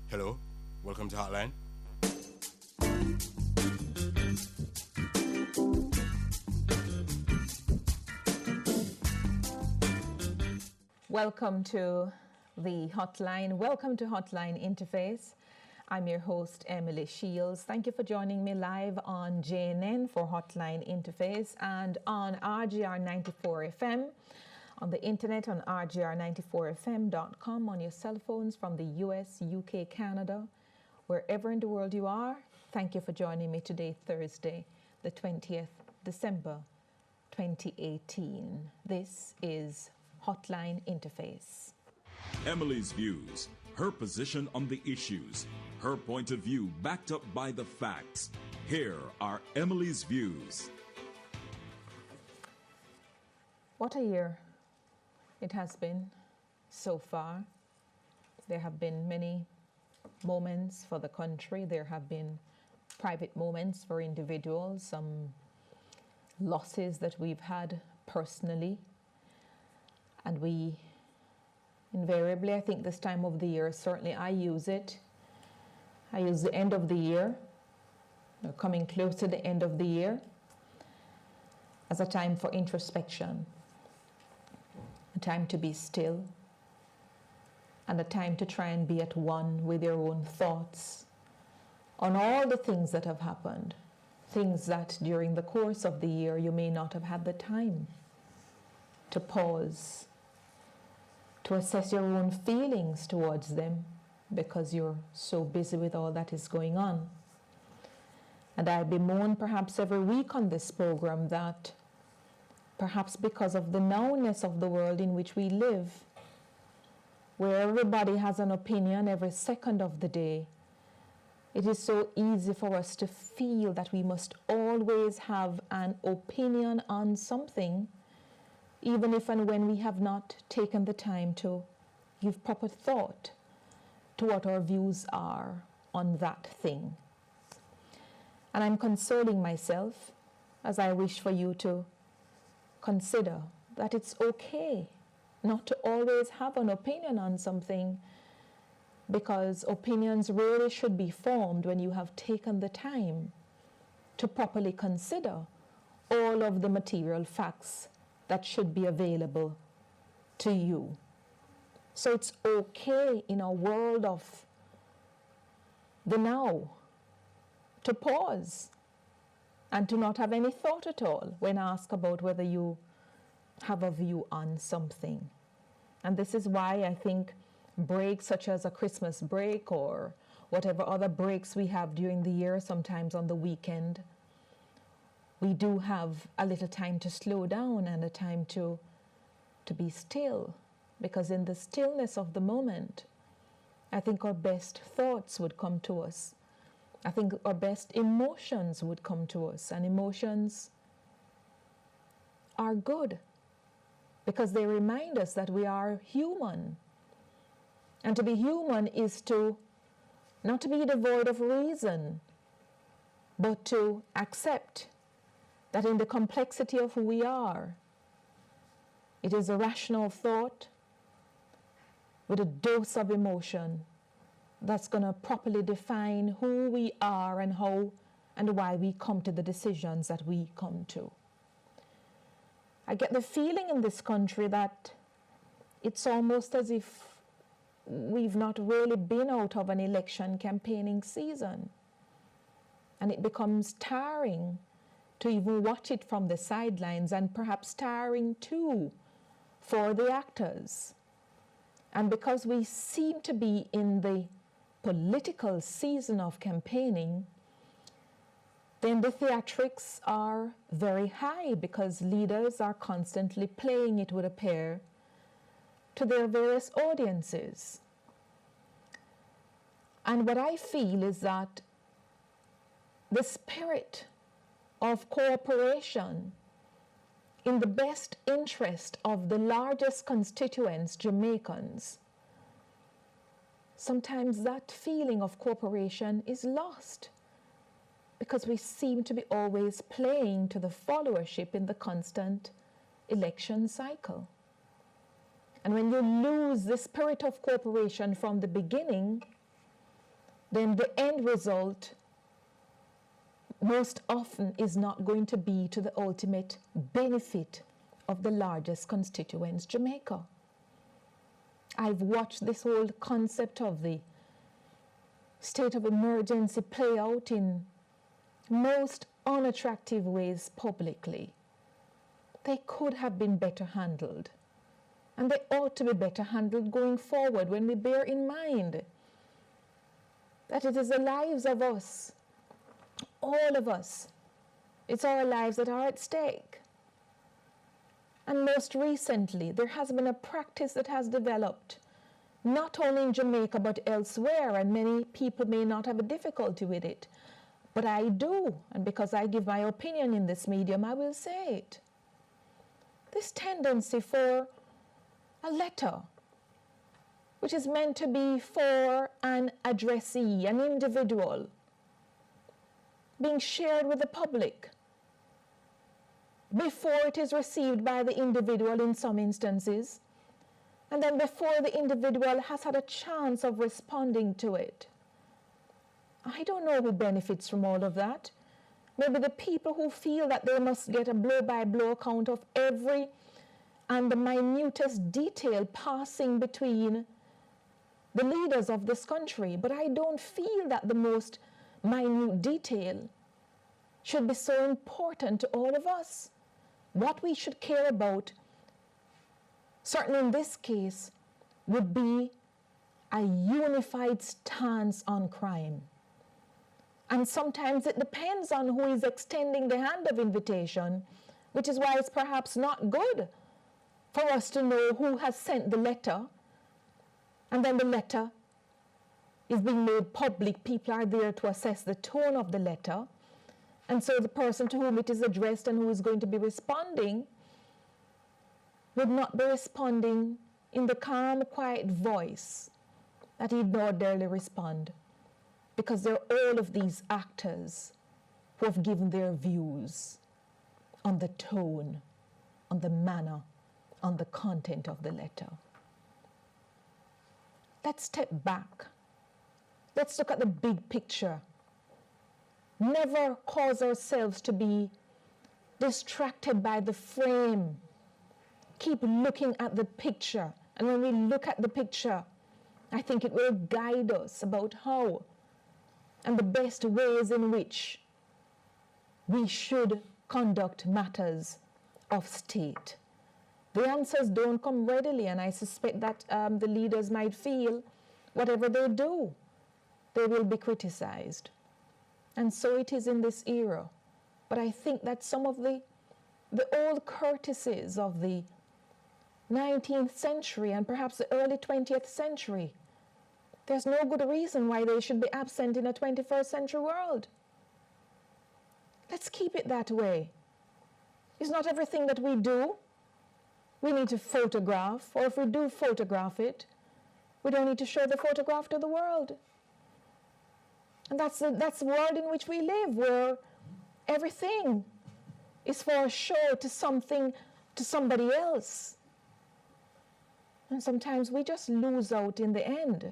Hello, welcome to Hotline. Welcome to the hotline. Welcome to Hotline Interface. I'm your host, Emily Shields. Thank you for joining me live on Jnn for Hotline Interface and on RGR 94 FM, on the internet on rgr94fm.com, on your cell phones from the US, UK, Canada, wherever in the world you are. Thank you for joining me today, Thursday, the 20th December, 2018. This is Hotline Interface. Emily's views, her position on the issues, her point of view backed up by the facts. Here are Emily's views. What a year it has been so far. There have been many moments for the country. There have been private moments for individuals, some losses that we've had personally. And we invariably, I think this time of the year, certainly I use it. I use the end of the year, or coming close to the end of the year, as a time for introspection, a time to be still, and a time to try and be at one with your own thoughts on all the things that have happened, things that during the course of the year you may not have had the time to pause, to assess your own feelings towards them because you're so busy with all that is going on. And I bemoan perhaps every week on this program that perhaps because of the nowness of the world in which we live, where everybody has an opinion every second of the day, it is so easy for us to feel that we must always have an opinion on something, even if and when we have not taken the time to give proper thought to what our views are on that thing. And I'm consoling myself as I wish for you to consider that it's okay not to always have an opinion on something, because opinions really should be formed when you have taken the time to properly consider all of the material facts that should be available to you. So it's okay in a world of the now to pause and to not have any thought at all when asked about whether you have a view on something. And this is why I think breaks such as a Christmas break or whatever other breaks we have during the year, sometimes on the weekend, we do have a little time to slow down and a time to be still, because in the stillness of the moment, I think our best thoughts would come to us. I think our best emotions would come to us, and emotions are good because they remind us that we are human. And to be human is to not to be devoid of reason, but to accept that in the complexity of who we are, it is a rational thought with a dose of emotion that's going to properly define who we are and how and why we come to the decisions that we come to. I get the feeling in this country that it's almost as if we've not really been out of an election campaigning season, and it becomes tiring to even watch it from the sidelines, and perhaps tiring too for the actors. And because we seem to be in the political season of campaigning, then the theatrics are very high because leaders are constantly playing, it would appear, to their various audiences. And what I feel is that the spirit of cooperation in the best interest of the largest constituents, Jamaicans, sometimes that feeling of cooperation is lost because we seem to be always playing to the followership in the constant election cycle. And when you lose the spirit of cooperation from the beginning, then the end result most often is not going to be to the ultimate benefit of the largest constituents, Jamaica. I've watched this whole concept of the state of emergency play out in most unattractive ways publicly. They could have been better handled. And they ought to be better handled going forward when we bear in mind that it is the lives of us, all of us, it's our lives that are at stake. And most recently, there has been a practice that has developed, not only in Jamaica but elsewhere, and many people may not have a difficulty with it, but I do, and because I give my opinion in this medium, I will say it. This tendency for a letter, which is meant to be for an addressee, an individual, being shared with the public before it is received by the individual in some instances, and then before the individual has had a chance of responding to it. I don't know who benefits from all of that. Maybe the people who feel that they must get a blow-by-blow account of every and the minutest detail passing between the leaders of this country. But I don't feel that the most minute detail should be so important to all of us. What we should care about, certainly in this case, would be a unified stance on crime. And sometimes it depends on who is extending the hand of invitation, which is why it's perhaps not good for us to know who has sent the letter, and then the letter is being made public. People are there to assess the tone of the letter, and so the person to whom it is addressed and who is going to be responding would not be responding in the calm, quiet voice that he'd ordinarily respond, because there are all of these actors who have given their views on the tone, on the manner, on the content of the letter. Let's step back. Let's look at the big picture. Never cause ourselves to be distracted by the frame. Keep looking at the picture. And when we look at the picture, I think it will guide us about how and the best ways in which we should conduct matters of state. The answers don't come readily, and I suspect that the leaders might feel whatever they do, they will be criticized. And so it is in this era. But I think that some of the old courtesies of the 19th century and perhaps the early 20th century, there's no good reason why they should be absent in a 21st century world. Let's keep it that way. It's not everything that we do we need to photograph, or if we do photograph it, we don't need to show the photograph to the world. And that's the world in which we live, where everything is for a show to something, to somebody else. And sometimes we just lose out in the end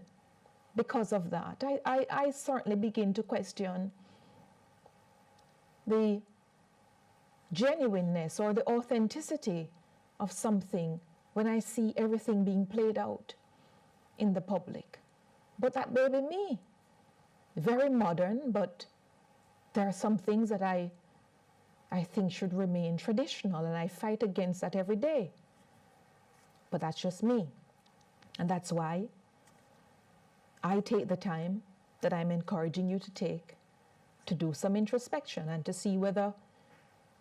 because of that. I certainly begin to question the genuineness or the authenticity of something when I see everything being played out in the public. But that may be me. Very modern, but there are some things that I think should remain traditional, and I fight against that every day. But that's just me. And that's why I take the time that I'm encouraging you to take to do some introspection and to see whether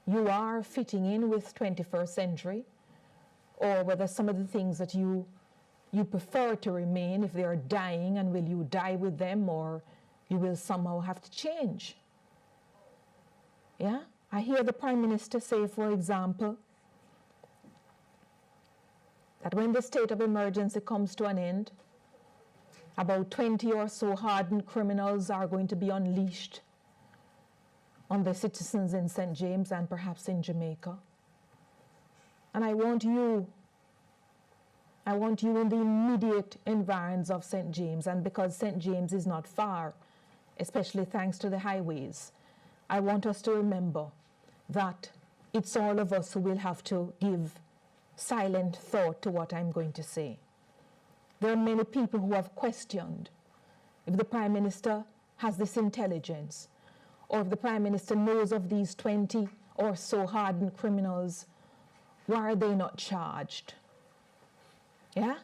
you are fitting in with 21st century, or whether some of the things that you prefer to remain, if they are dying, and will you die with them, or you will somehow have to change. Yeah? I hear the Prime Minister say, for example, that when the state of emergency comes to an end, about 20 or so hardened criminals are going to be unleashed on the citizens in St. James and perhaps in Jamaica. And I want you I want you in the immediate environs of St. James, and because St. James is not far, especially thanks to the highways, I want us to remember that it's all of us who will have to give silent thought to what I'm going to say. There are many people who have questioned if the Prime Minister has this intelligence, or if the Prime Minister knows of these 20 or so hardened criminals, why are they not charged? Yeah?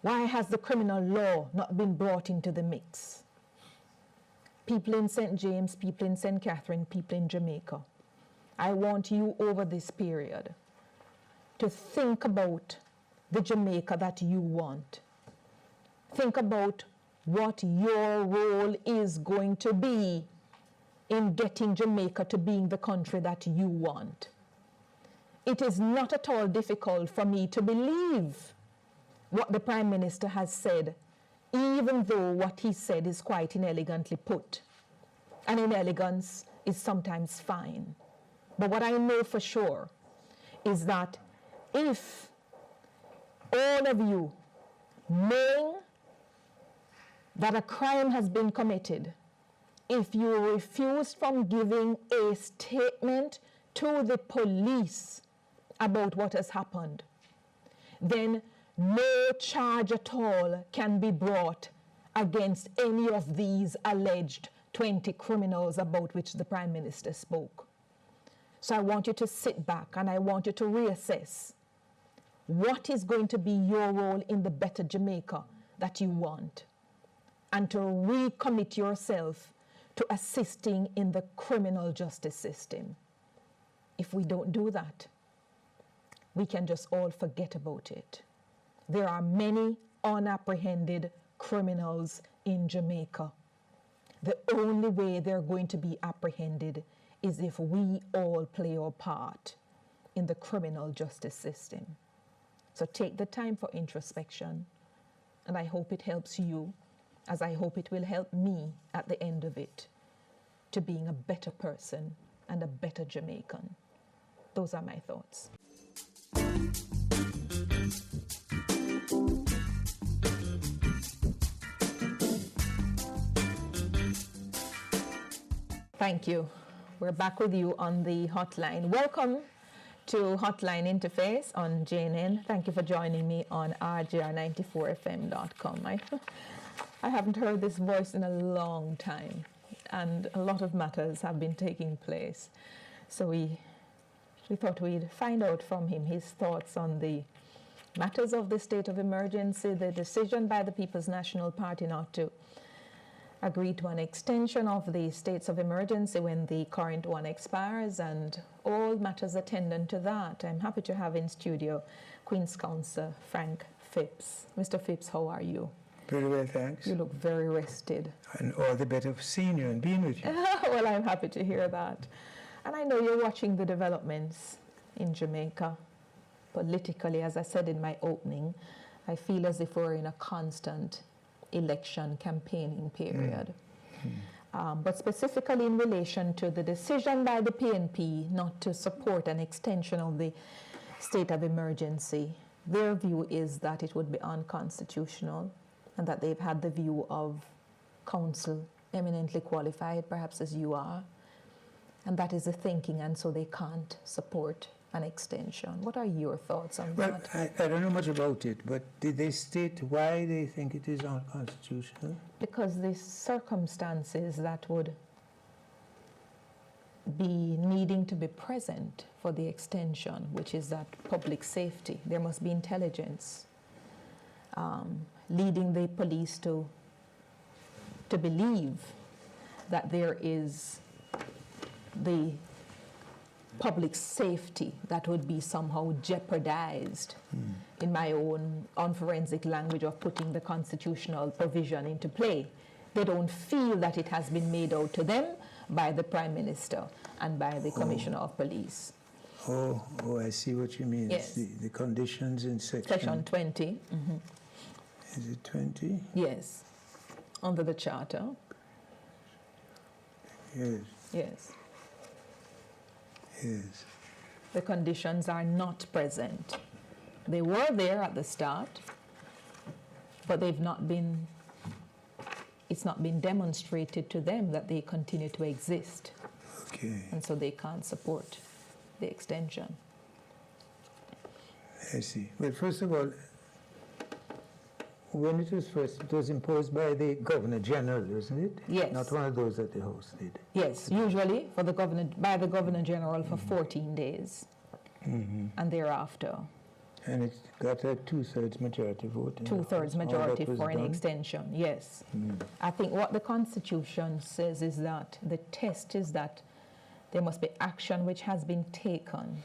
Why has the criminal law not been brought into the mix? People in St. James, people in St. Catherine, people in Jamaica, I want you over this period to think about the Jamaica that you want. Think about what your role is going to be in getting Jamaica to being the country that you want. It is not at all difficult for me to believe what the Prime Minister has said, even though what he said is quite inelegantly put. And inelegance is sometimes fine. But what I know for sure is that if all of you, knowing that a crime has been committed, if you refuse from giving a statement to the police about what has happened, then no charge at all can be brought against any of these alleged 20 criminals about which the Prime Minister spoke. So I want you to sit back and I want you to reassess what is going to be your role in the better Jamaica that you want, and to recommit yourself to assisting in the criminal justice system. If we don't do that, we can just all forget about it. There are many unapprehended criminals in Jamaica. The only way they're going to be apprehended is if we all play our part in the criminal justice system. So take the time for introspection, and I hope it helps you, as I hope it will help me at the end of it, to being a better person and a better Jamaican. Those are my thoughts. Thank you. We're back with you on the hotline. Welcome to Hotline Interface on Jnn. Thank you for joining me on rgr94fm.com. I haven't heard this voice in a long time, and a lot of matters have been taking place. So we thought we'd find out from him his thoughts on the matters of the state of emergency, the decision by the People's National Party not to agree to an extension of the states of emergency when the current one expires, and all matters attendant to that. I'm happy to have in studio Queen's Counsel Frank Phipps. Mr. Phipps, how are you? Very well, thanks. You look very rested. And all the better for seeing you and being with you. Well, I'm happy to hear that. And I know you're watching the developments in Jamaica politically. As I said in my opening, I feel as if we're in a constant election campaigning period. But specifically in relation to the decision by the PNP not to support an extension of the state of emergency, their view is that it would be unconstitutional, and that they've had the view of counsel eminently qualified, perhaps as you are, and that is the thinking, and so they can't support an extension. What are your thoughts on that? Well, I don't know much about it, but did they state why they think it is unconstitutional? Because the circumstances that would be needing to be present for the extension, which is that public safety, there must be intelligence leading the police to believe that there is the public safety that would be somehow jeopardized, in my own unforensic language of putting the constitutional provision into play. They don't feel that it has been made out to them by the Prime Minister and by the Commissioner of Police. Oh, I see what you mean. Yes. It's the conditions in Section 20. Is it 20? Yes, under the Charter. Yes. Yes. Yes. The conditions are not present They were there at the start, but they've not been, it's not been demonstrated to them that they continue to exist. Okay, And so they can't support the extension. I see. Well, first of all, when it was imposed by the Governor General, isn't it? Yes. Not one of those that the House did. Yes, usually for the governor, by the Governor General for 14 days, and thereafter And it got a two-thirds majority vote. in the two-thirds House. All majority that was for an done. extension. Yes, I think what the Constitution says is that the test is that there must be action which has been taken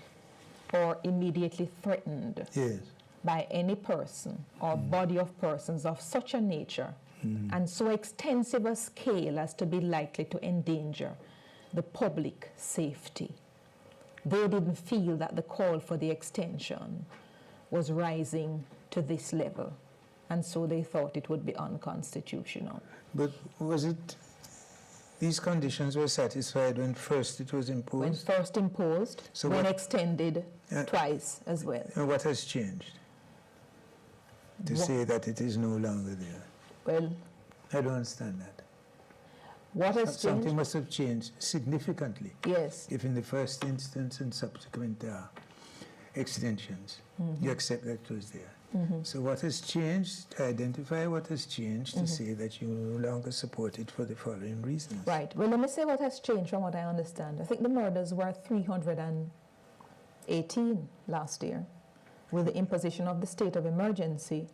or immediately threatened Yes. by any person or body of persons of such a nature and so extensive a scale as to be likely to endanger the public safety. They didn't feel that the call for the extension was rising to this level, and so they thought it would be unconstitutional. But was it, these conditions were satisfied when first it was When imposed? first imposed, So when what- extended twice as well. And what has changed to What- say that it is no longer there? Well, I don't understand that. what has Something changed? must have changed significantly Yes, if in the first instance and subsequent extensions, you accept that it was there. So what has changed, to identify what has changed to say that you no longer support it for the following reasons. right. Well, let me say what has changed from what I understand. I think the murders were 318 last year. With the imposition of the state of emergency,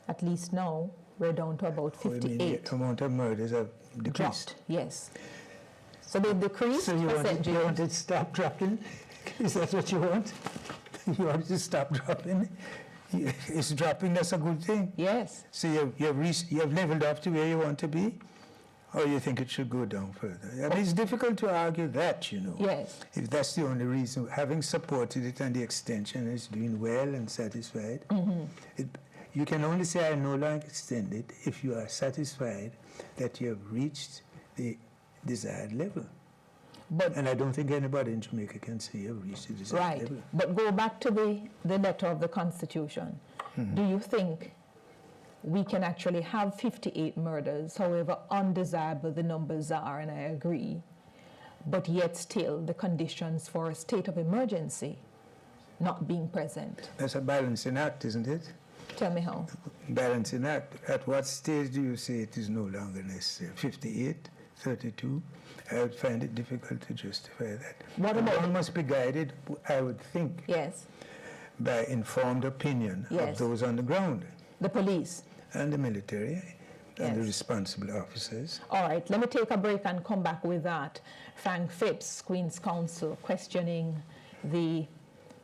at least now, we're down to about Oh, you mean 58. the amount of murders have decreased? Dropped, yes. So they've decreased So you want percentage. it to stop dropping? Is that what you want? You want it to stop dropping? It's dropping, that's a good thing. Yes, So you've leveled up to where you want to be? Or you think it should go down further? I mean, it's difficult to argue that, you know. yes, If that's the only reason, having supported it and the extension is doing well and satisfied, you can only say I no longer extend it if you are satisfied that you have reached the desired level. but And I don't think anybody in Jamaica can say you have reached the desired right. level. But go back to the letter of the Constitution. Do you think we can actually have 58 murders, however undesirable the numbers are, and I agree, but yet still the conditions for a state of emergency not being present? That's a balancing act, isn't it? Tell me how. Balancing act. At what stage do you say it is no longer necessary? 58, 32? I would find it difficult to justify that. What And about- one must be guided, I would think, Yes, by informed opinion Yes. of those on the ground the police. and the military and the Yes. responsible officers. All right, let me take a break and come back with that. Frank Phipps, Queen's Counsel, questioning the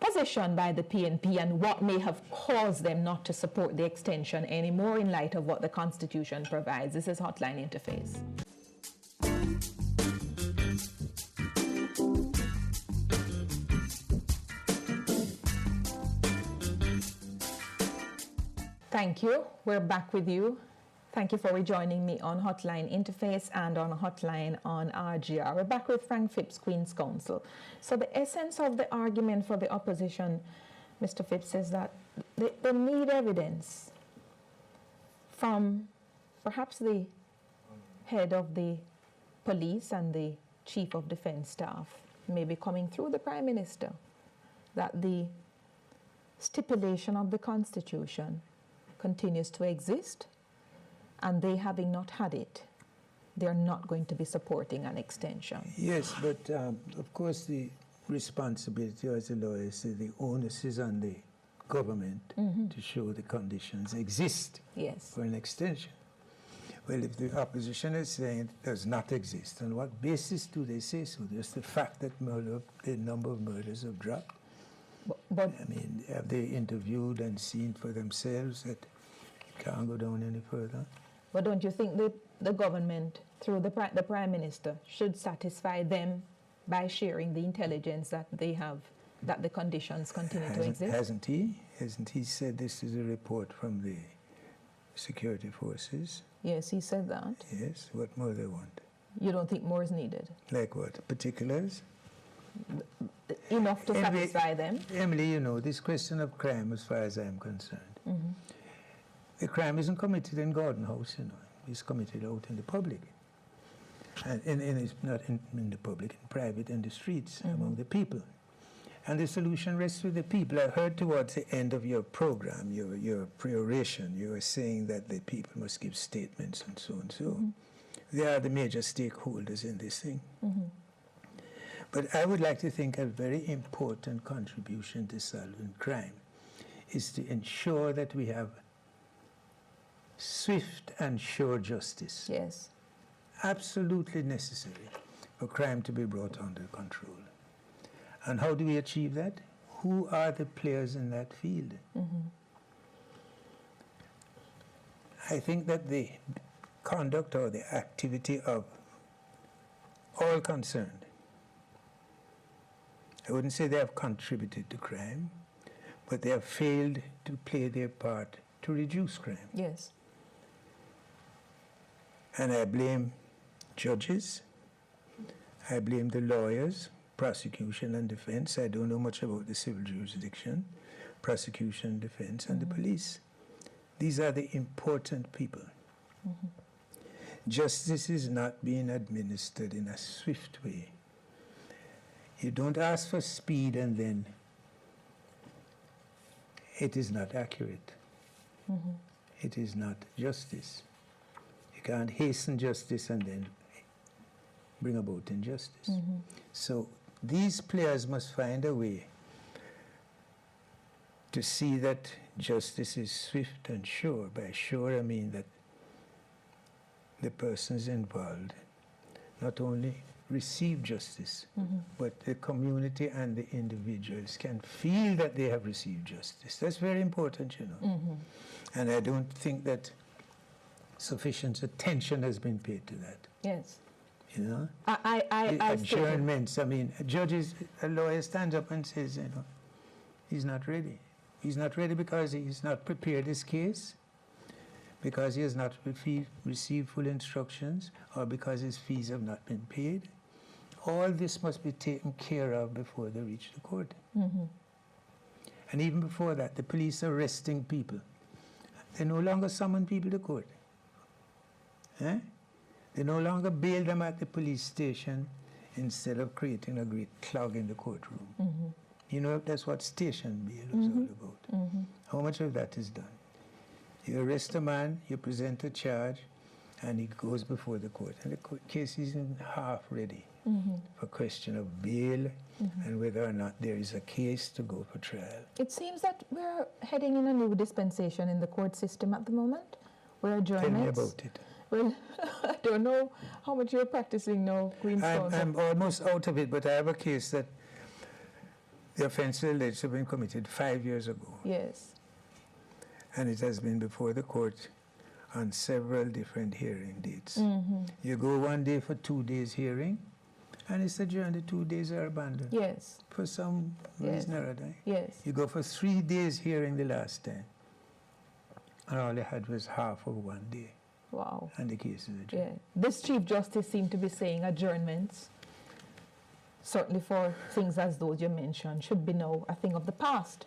position by the PNP and what may have caused them not to support the extension anymore in light of what the Constitution provides. This is Hotline Interface. Thank you. We're back with you. Thank you for rejoining me on Hotline Interface and on Hotline on RGR. We're back with Frank Phipps, Queen's Counsel. So the essence of the argument for the opposition, Mr. Phipps, is that they need evidence from perhaps the head of the police and the chief of defense staff, maybe coming through the Prime Minister, that the stipulation of the Constitution continues to exist, and they having not had it, they're not going to be supporting an extension. Yes, but of course the responsibility, as the lawyers say, the onus is on the government to show the conditions exist Yes. for an extension. Well, if the opposition is saying it does not exist, on what basis do they say so? Just the fact that the number of murders have dropped? But I mean, have they interviewed and seen for themselves that it can't go down any further? But don't you think that the government, through the Prime Minister, should satisfy them by sharing the intelligence that they have, that the conditions continue to exist? Hasn't he? Hasn't he said this is a report from the security forces? Yes, he said that. Yes. What more they want? You don't think more is needed? Like what? Particulars? enough to satisfy them? Emily, you know, this question of crime, as far as I'm concerned, the crime isn't committed in Garden House, you know. It's committed out in the public. And it's not in the public, in private, in the streets, among the people. And the solution rests with the people. I heard towards the end of your program, your peroration, you were saying that the people must give statements and so and so. They are the major stakeholders in this thing. But I would like to think a very important contribution to solving crime is to ensure that we have swift and sure justice. Yes. Absolutely necessary for crime to be brought under control. And how do we achieve that? Who are the players in that field? I think that the conduct or the activity of all concerned, I wouldn't say they have contributed to crime, but they have failed to play their part to reduce crime. Yes. And I blame judges, I blame the lawyers, prosecution and defense. I don't know much about the civil jurisdiction, prosecution, defense, and the police. These are the important people. Justice is not being administered in a swift way. You don't ask for speed and then it is not accurate. It is not justice. You can't hasten justice and then bring about injustice. So these players must find a way to see that justice is swift and sure. By sure, I mean that the persons involved not only receive justice, but the community and the individuals can feel that they have received justice. That's very important, you know. And I don't think that sufficient attention has been paid to that. Yes. You know? I adjournments. I mean, a lawyer stands up and says, you know, he's not ready. He's not ready because he's not prepared his case, because he has not received full instructions, or because his fees have not been paid. All this must be taken care of before they reach the court. And even before that, the police are arresting people. They no longer summon people to court. They no longer bail them at the police station instead of creating a great clog in the courtroom. You know, that's what station bail is all about. How much of that is done? You arrest a man, you present a charge, and he goes before the court. And the case isn't half ready for question of bail and whether or not there is a case to go for trial. It seems that we're heading in a new dispensation in the court system at the moment, where adjournments... Tell me about it. Well, I don't know how much you're practicing now, Queen's Counsel. I'm almost out of it, but I have a case that the offense alleged to have been committed 5 years ago. Yes. And it has been before the court on several different hearing dates. You go one day for 2 days hearing, and it's adjourned. The 2 days are abandoned. Yes. For some reason or other. Yes. You go for 3 days hearing the last time, and all they had was half of 1 day. Wow. And the case is adjourned. Yeah. This Chief Justice seemed to be saying adjournments, certainly for things as those you mentioned, should be now a thing of the past.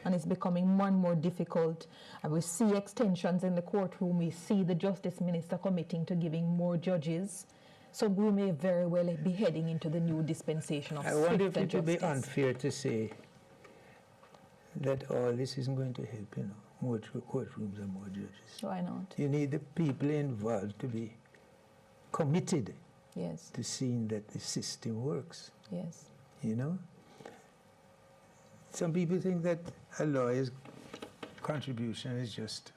And it's becoming more and more difficult. And we see extensions in the courtroom. We see the Justice Minister committing to giving more judges. So we may very well be heading into the new dispensation of I wonder if swift it would be justice. unfair to say that all this isn't going to help, you know, more courtrooms and more judges. Why not? You need the people involved to be committed Yes. to seeing that the system works, Yes. you know? Some people think that a lawyer's contribution is just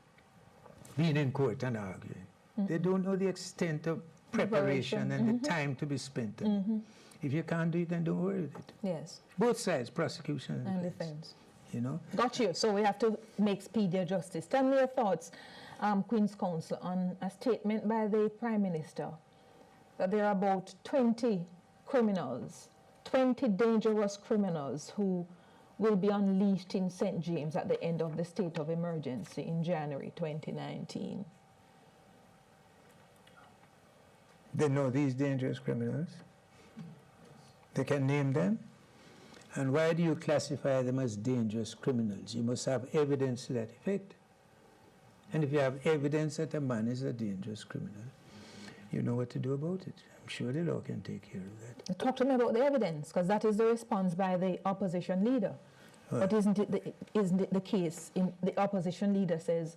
being in court and arguing. They don't know the extent of preparation and the time to be spent on it. If you can't do it, then don't worry with it. Yes. Both sides, prosecution And and defense. you know? Got you. So we have to make speedier justice. Tell me your thoughts, Queen's Counsel, on a statement by the Prime Minister that there are about 20 criminals, 20 dangerous criminals who will be unleashed in St. James at the end of the state of emergency in January 2019. They know these dangerous criminals. They can name them. And why do you classify them as dangerous criminals? You must have evidence to that effect. And if you have evidence that a man is a dangerous criminal, you know what to do about it. I'm sure the law can take care of that. Talk to me about the evidence, because that is the response by the opposition leader. But isn't it the case? The opposition leader says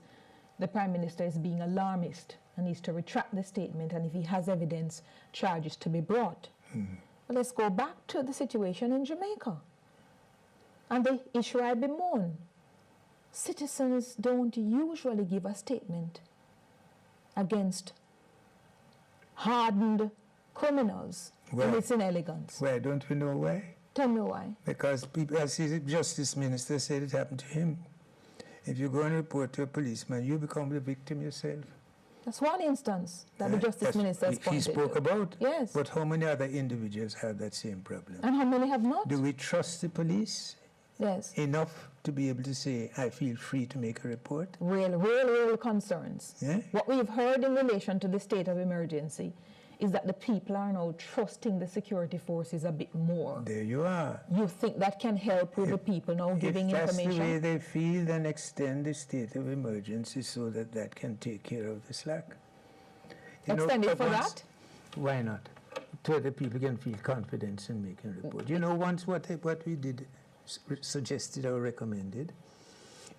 the Prime Minister is being alarmist and needs to retract the statement, and if he has evidence, charges to be brought. Well, let's go back to the situation in Jamaica and the issue I bemoan. Citizens don't usually give a statement against hardened criminals in its inelegance. Why? Don't we know why? Tell me why. Because people, as the Justice Minister said, it happened to him. If you go and report to a policeman, you become the victim yourself. That's one instance that the Justice Minister has pointed he spoke to. about. Yes. But how many other individuals have that same problem? And how many have not? Do we trust the police Yes. enough to be able to say, I feel free to make a report? Real concerns. Yeah? What we've heard in relation to the state of emergency is that the people are now trusting the security forces a bit more. There you are. You think that can help with the people now giving If that's information? the way they feel, then extend the state of emergency so that that can take care of the slack. Extend it for that? Why not? So that people can feel confidence in making a report. You know, once what we did, suggested or recommended,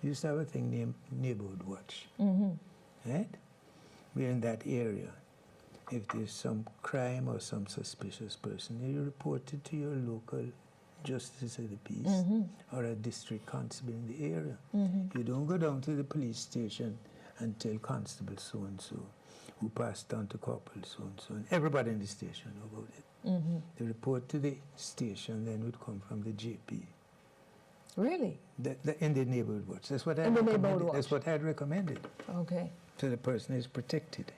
we used to have a thing named Neighborhood Watch. Right? We're in that area. If there's some crime or some suspicious person, you report it to your local justice of the peace or a district constable in the area. You don't go down to the police station and tell constable so-and-so, who passed on to corporal so-and-so, and everybody in the station know about it. The report to the station then would come from the JP. Really? In the neighborhood watch. That's what I In the recommended. neighborhood watch. That's what I'd recommended. Okay. So the person is protected.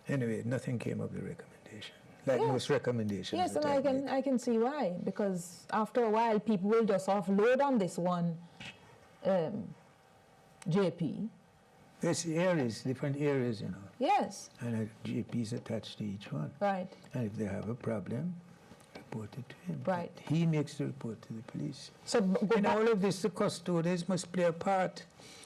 Anyway, nothing came of the recommendation. Like most recommendations. Yes, that and I can see why. Because after a while, people will just offload on this one JP. There's areas, different areas, you know. Yes. And a JP is attached to each one. Right. And if they have a problem, report it to him. Right. He makes the report to the police. So go In back. all of this, the custodians must play a part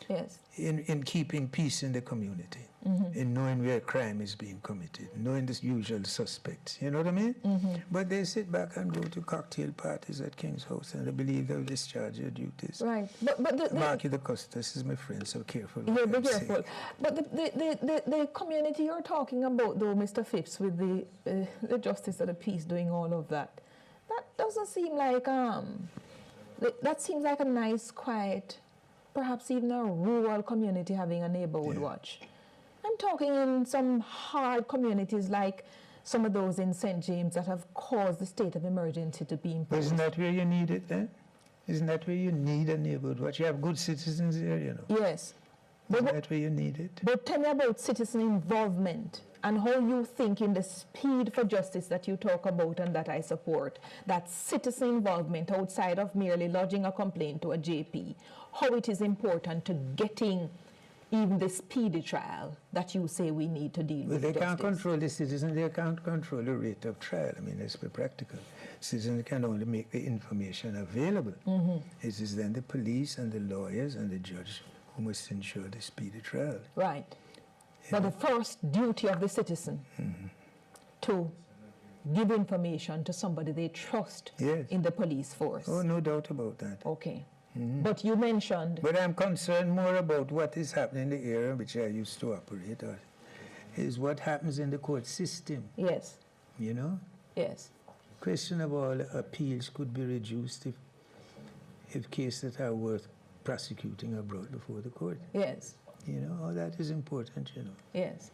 Yes. in keeping peace in the community, in knowing where crime is being committed, knowing the usual suspects. You know what I mean? But they sit back and go to cocktail parties at King's House and they believe they'll discharge their duties. Right. But Marky the Custis is my friend, so careful. yeah, what be I'm saying. careful. But the community you're talking about, though, Mr. Phipps, with the Justice of the Peace doing all of that, that doesn't seem like that seems like a nice, quiet, perhaps even a rural community having a neighborhood watch. I'm talking in some hard communities like some of those in St. James that have caused the state of emergency to be imposed. Isn't that where you need it then? Isn't that where you need a neighborhood watch? You have good citizens there, you know. Yes. Isn't that where you need it? But tell me about citizen involvement and how you think in the speed for justice that you talk about and that I support, that citizen involvement outside of merely lodging a complaint to a JP, how it is important to getting even the speedy trial that you say we need to deal with They justice. can't control the citizen, they can't control the rate of trial. I mean, let's be practical. Citizens can only make the information available. It is then the police and the lawyers and the judge who must ensure the speedy trial. Right. But the first duty of the citizen to give information to somebody they trust in the police force. Oh, no doubt about that. Okay. But you mentioned... But I'm concerned more about what is happening in the area which I used to operate on, is what happens in the court system. Yes. You know? Yes. Question of all appeals could be reduced if cases that are worth prosecuting are brought before the court. Yes. You know, all that is important, you know. Yes.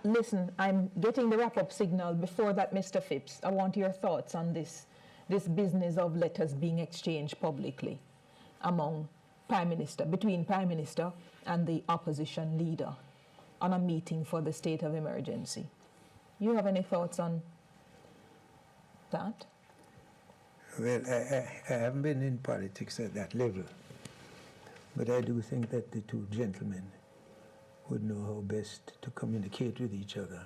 Listen, I'm getting the wrap-up signal. Before that, Mr. Phipps, I want your thoughts on this business of letters being exchanged publicly between Prime Minister and the opposition leader on a meeting for the state of emergency. You have any thoughts on that? Well, I haven't been in politics at that level, but I do think that the two gentlemen would know how best to communicate with each other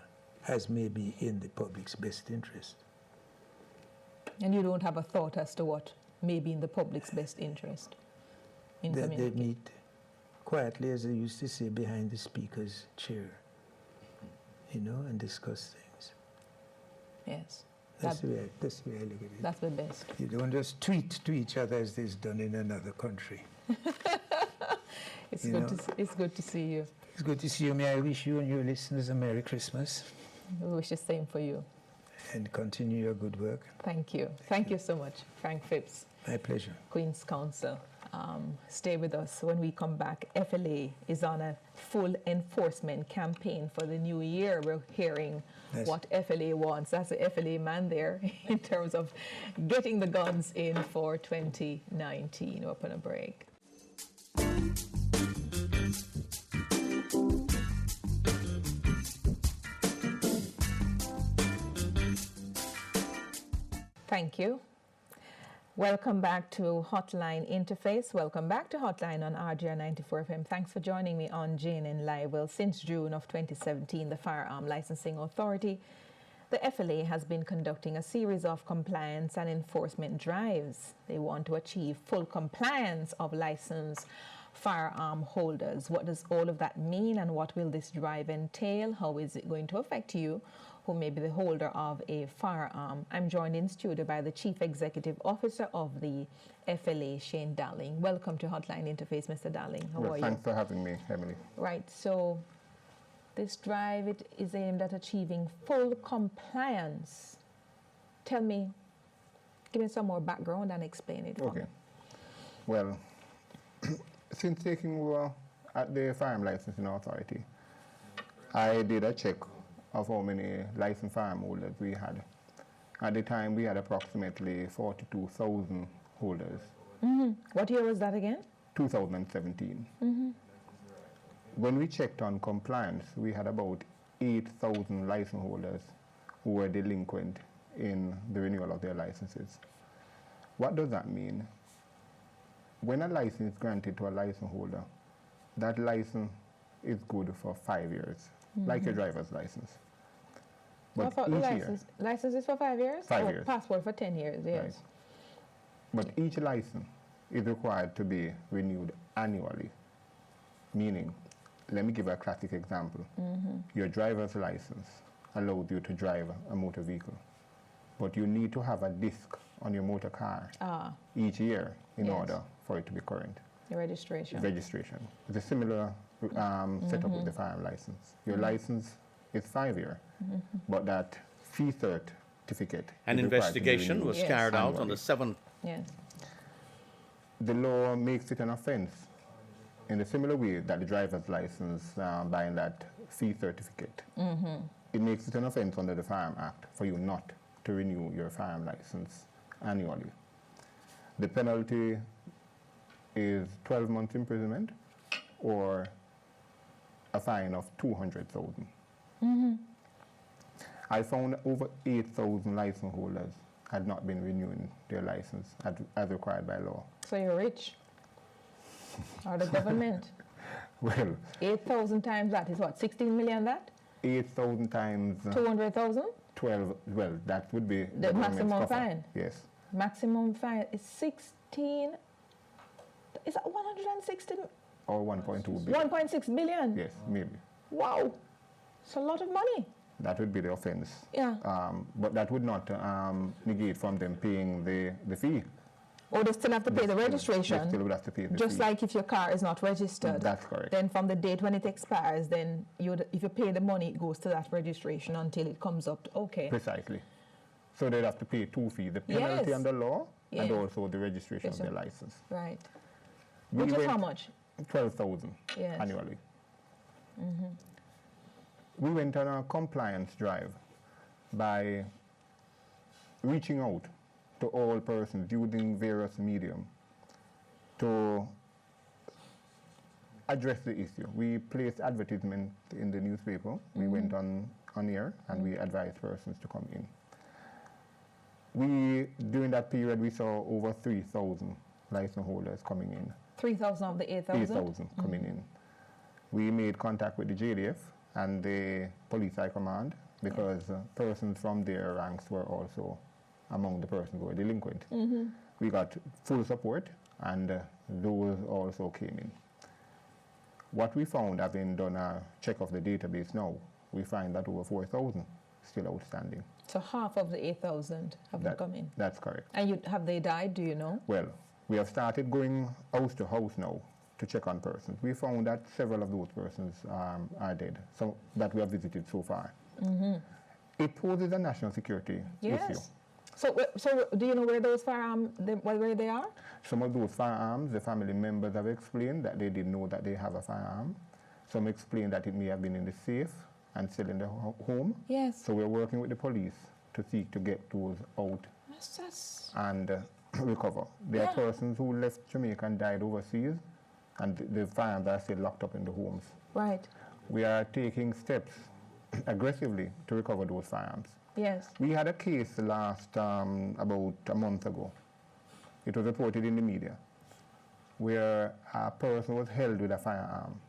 as may be in the public's best interest. And you don't have a thought as to what may be in the public's best interest in They communicating? meet quietly, as they used to say, behind the speaker's chair, you know, and discuss things. Yes. That's the way I look at it. That's the best. You don't just tweet to each other as is done in another country. It's good to see you. It's good to see you. May I wish you and your listeners a Merry Christmas We wish the same for you. and continue your good work. Thank you. Thank you so much, Frank Phipps, My pleasure. Queen's Counsel. Stay with us. When we come back, FLA is on a full enforcement campaign for the new year. We're hearing what FLA wants. That's the FLA man there in terms of getting the guns in for 2019. Open a break. Thank you. Welcome back to Hotline Interface. Welcome back to Hotline on RGR 94 FM. Thanks for joining me on Jnn Live. Well, since June of 2017, the Firearm Licensing Authority, the FLA, has been conducting a series of compliance and enforcement drives. They want to achieve full compliance of licensed firearm holders. What does all of that mean, and what will this drive entail? How is it going to affect you, who may be the holder of a firearm? I'm joined in studio by the Chief Executive Officer of the FLA, Shane Darling. Welcome to Hotline Interface, Mr. Darling. How are you? Thanks for having me, Emily. Right, so this drive, it is aimed at achieving full compliance. Tell me, give me some more background and explain it for me. Okay. Well, since taking over at the Firearm Licensing Authority, I did a check of how many licensed firearm holders we had. At the time, we had approximately 42,000 holders. Mm-hmm. What year was that again? 2017. Mm-hmm. When we checked on compliance, we had about 8,000 license holders who were delinquent in the renewal of their licenses. What does that mean? When a license is granted to a license holder, that license is good for 5 years, like your driver's license. But What each license is for 5 years? 5 years. Passport for 10 years, yes. Right. But each license is required to be renewed annually. Meaning, let me give a classic example. Your driver's license allows you to drive a motor vehicle, but you need to have a disc on your motor car each year in Yes. order for it to be current. Your registration. Registration. It's a similar setup with the firearm license. Your license is 5 year, but that fee certificate. An is required to be investigation renewed was Yes. carried out on annually. the 7th. Yes. The law makes it an offense in a similar way that the driver's license buying that fee certificate. It makes it an offense under the Firearm Act for you not to renew your firearm license annually. The penalty is 12 months imprisonment or a fine of 200,000. I found over 8,000 license holders had not been renewing their license as required by law. So you're rich. Or the government. Well, 8,000 times that is what, 16 million that? 8,000 times 200,000? 12, well, that would be The government's maximum cover. fine? Yes. Maximum fine is 16, is that 160, Or 1.2 billion. 1.6 billion? Yes, maybe. Wow, it's a lot of money. That would be the offense. Yeah. But that would not negate from them paying the fee. Or they still have to pay the They registration. still would have to pay the Just fee. like if your car is not registered. That's correct. Then from the date when it expires, then if you pay the money, it goes to that registration until it comes up. Okay. Precisely. So they'd have to pay two fees, the penalty Yes. under law and Yeah. also the registration Yes, of their sir. license. Right. We Which is went how much? 12,000 Yes. annually. We went on a compliance drive by reaching out to all persons using various medium to address the issue. We placed advertisement in the newspaper. We went on air and we advised persons to come in. During that period, we saw over 3,000 license holders coming in. 3,000 of the 8,000? 8,000 coming in. We made contact with the JDF and the police high command because persons from their ranks were also among the persons who were delinquent. We got full support, and those also came in. What we found, having done a check of the database now, we find that over 4,000 still outstanding. So half of the 8,000 haven't come in. That's correct. And have they died, do you know? Well, we have started going house to house now to check on persons. We found that several of those persons are dead, so that we have visited so far. It poses a national security issue. So do you know where those firearms, where they are? Some of those firearms, the family members have explained that they didn't know that they have a firearm. Some explained that it may have been in the safe and still in the home. Yes. So we're working with the police to seek to get those out and recover. There are persons who left Jamaica and died overseas, and the firearms are still locked up in the homes. Right. We are taking steps aggressively to recover those firearms. Yes. We had a case last, about a month ago. It was reported in the media, where a person was held with a firearm.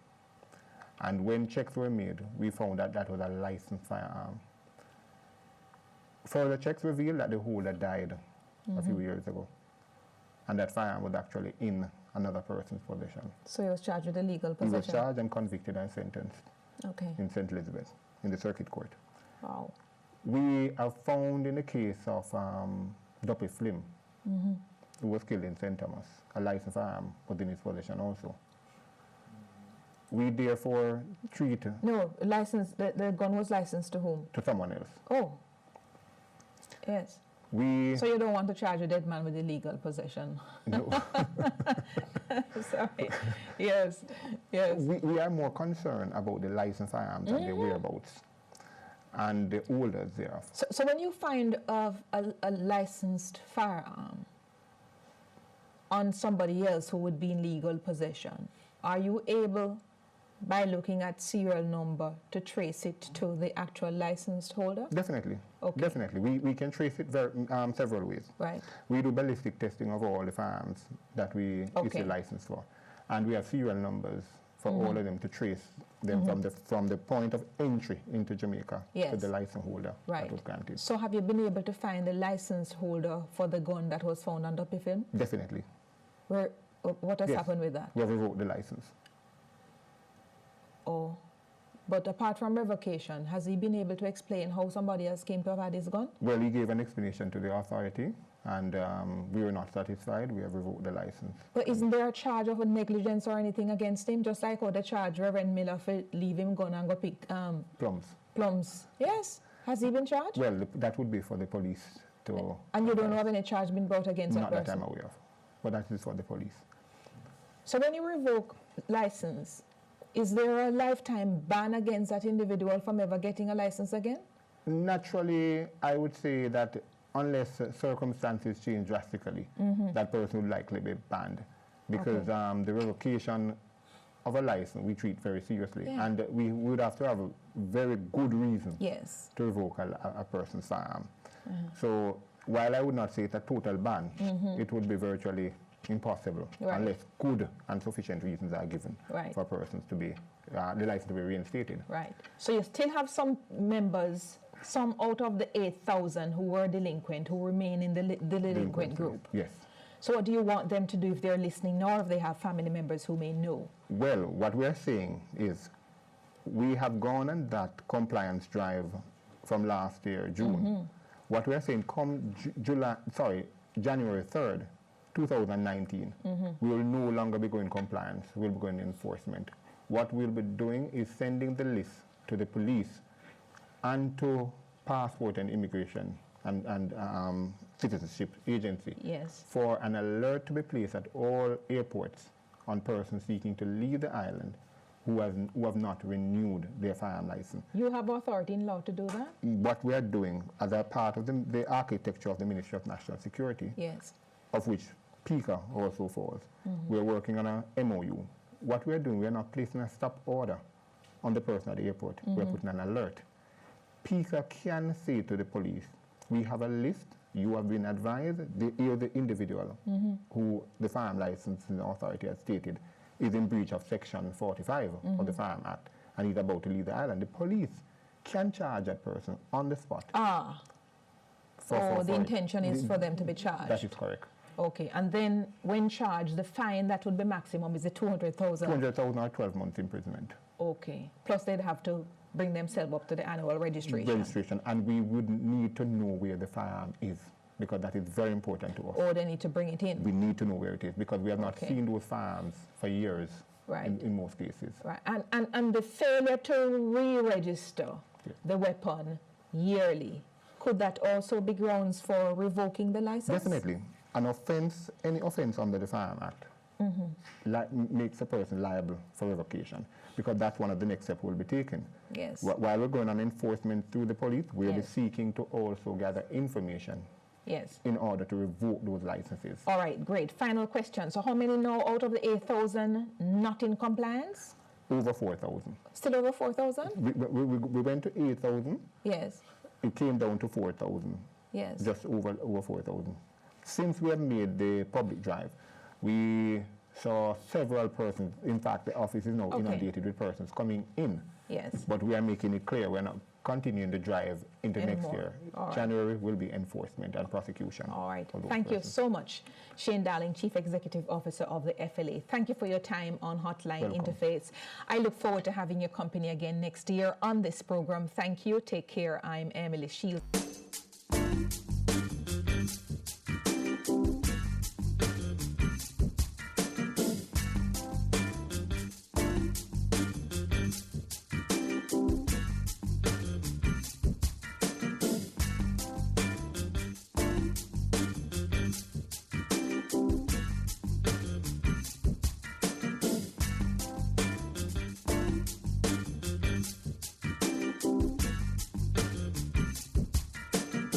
And when checks were made, we found that that was a licensed firearm. Further checks revealed that the holder died a few years ago, and that firearm was actually in another person's possession. So he was charged with illegal possession? He was charged and convicted and sentenced in St. Elizabeth, in the circuit court. Wow. We have found in the case of Duppy Flim, who was killed in St. Thomas, a licensed firearm was in his possession also. We therefore treat... No, the gun was licensed to whom? To someone else. Oh, yes. So you don't want to charge a dead man with illegal possession? No. Sorry. Yes, yes. We are more concerned about the licensed firearms and their whereabouts and the holders thereof. So when you find a licensed firearm on somebody else who would be in legal possession, are you able, by looking at serial number, to trace it to the actual licensed holder? Definitely. Okay. Definitely. We can trace it several ways. Right. We do ballistic testing of all the firearms that we issue license for. And we have serial numbers for all of them to trace them from the point of entry into Jamaica to the license holder that was granted. So have you been able to find the license holder for the gun that was found on Duppy Film? Definitely. What has happened with that? We have revoked the license. Oh, but apart from revocation, has he been able to explain how somebody else came to have had his gun? Well, he gave an explanation to the authority, and we were not satisfied. We have revoked the license. But isn't there a charge of a negligence or anything against him, just like how they charge Reverend Miller for leave him gun and go pick plums? Yes. Has he been charged? Well, that would be for the police to... And you don't know of any charge been brought against that person? Not that I'm aware of, but that is for the police. So when you revoke license, is there a lifetime ban against that individual from ever getting a license again? Naturally, I would say that unless circumstances change drastically, that person would likely be banned, because the revocation of a license we treat very seriously, and we would have to have a very good reason to revoke a person's firearm. So while I would not say it's a total ban, it would be virtually impossible unless good and sufficient reasons are given for persons to be the license to be reinstated. Right. So you still have some members, some out of the 8,000 who were delinquent, who remain in the delinquent group. Yes. So what do you want them to do if they're listening now, or if they have family members who may know? Well, what we are saying is we have gone on that compliance drive from last year, June. What we are saying, come January 3rd, 2019, we will no longer be going compliance, we'll be going enforcement. What we'll be doing is sending the list to the police and to Passport and Immigration and Citizenship Agency for an alert to be placed at all airports on persons seeking to leave the island who have not renewed their firearm license. You have authority in law to do that? What we are doing as a part of the architecture of the Ministry of National Security, of which PICA also falls, we're working on a MOU. What we're doing, we're not placing a stop order on the person at the airport. We're putting an alert. PICA can say to the police, we have a list, you have been advised, you're the individual who the firearm licensing authority has stated is in breach of Section 45 of the Firearm Act, and he's about to leave the island. The police can charge that person on the spot The intention is for them to be charged. That is correct. Okay, and then when charged, the fine that would be maximum is the 200,000. 200,000 or 12 months imprisonment. Okay. Plus they'd have to bring themselves up to the annual registration. And we would need to know where the firearm is, because that is very important to us. Or they need to bring it in. We need to know where it is, because we have not seen those firearms for years. Right. In most cases. Right. And the failure to re-register the weapon yearly, could that also be grounds for revoking the license? Definitely. An offense, any offense under the Firearm Act, makes a person liable for revocation, because that's one of the next steps we'll be taking. Yes. While we're going on enforcement through the police, we'll be seeking to also gather information in order to revoke those licenses. All right, great. Final question. So how many now out of the 8,000 not in compliance? Over 4,000. Still over 4,000? We went to 8,000. Yes. It came down to 4,000. Yes. Just over 4,000. Since we have made the public drive, we saw several persons. In fact, the office is now inundated with persons coming in. Yes. But we are making it clear we're not continuing the drive into next year. January will be enforcement and prosecution. All right. Thank you so much, Shane Darling, Chief Executive Officer of the FLA. Thank you for your time on Hotline Interface. I look forward to having your company again next year on this program. Thank you. Take care. I'm Emily Shields.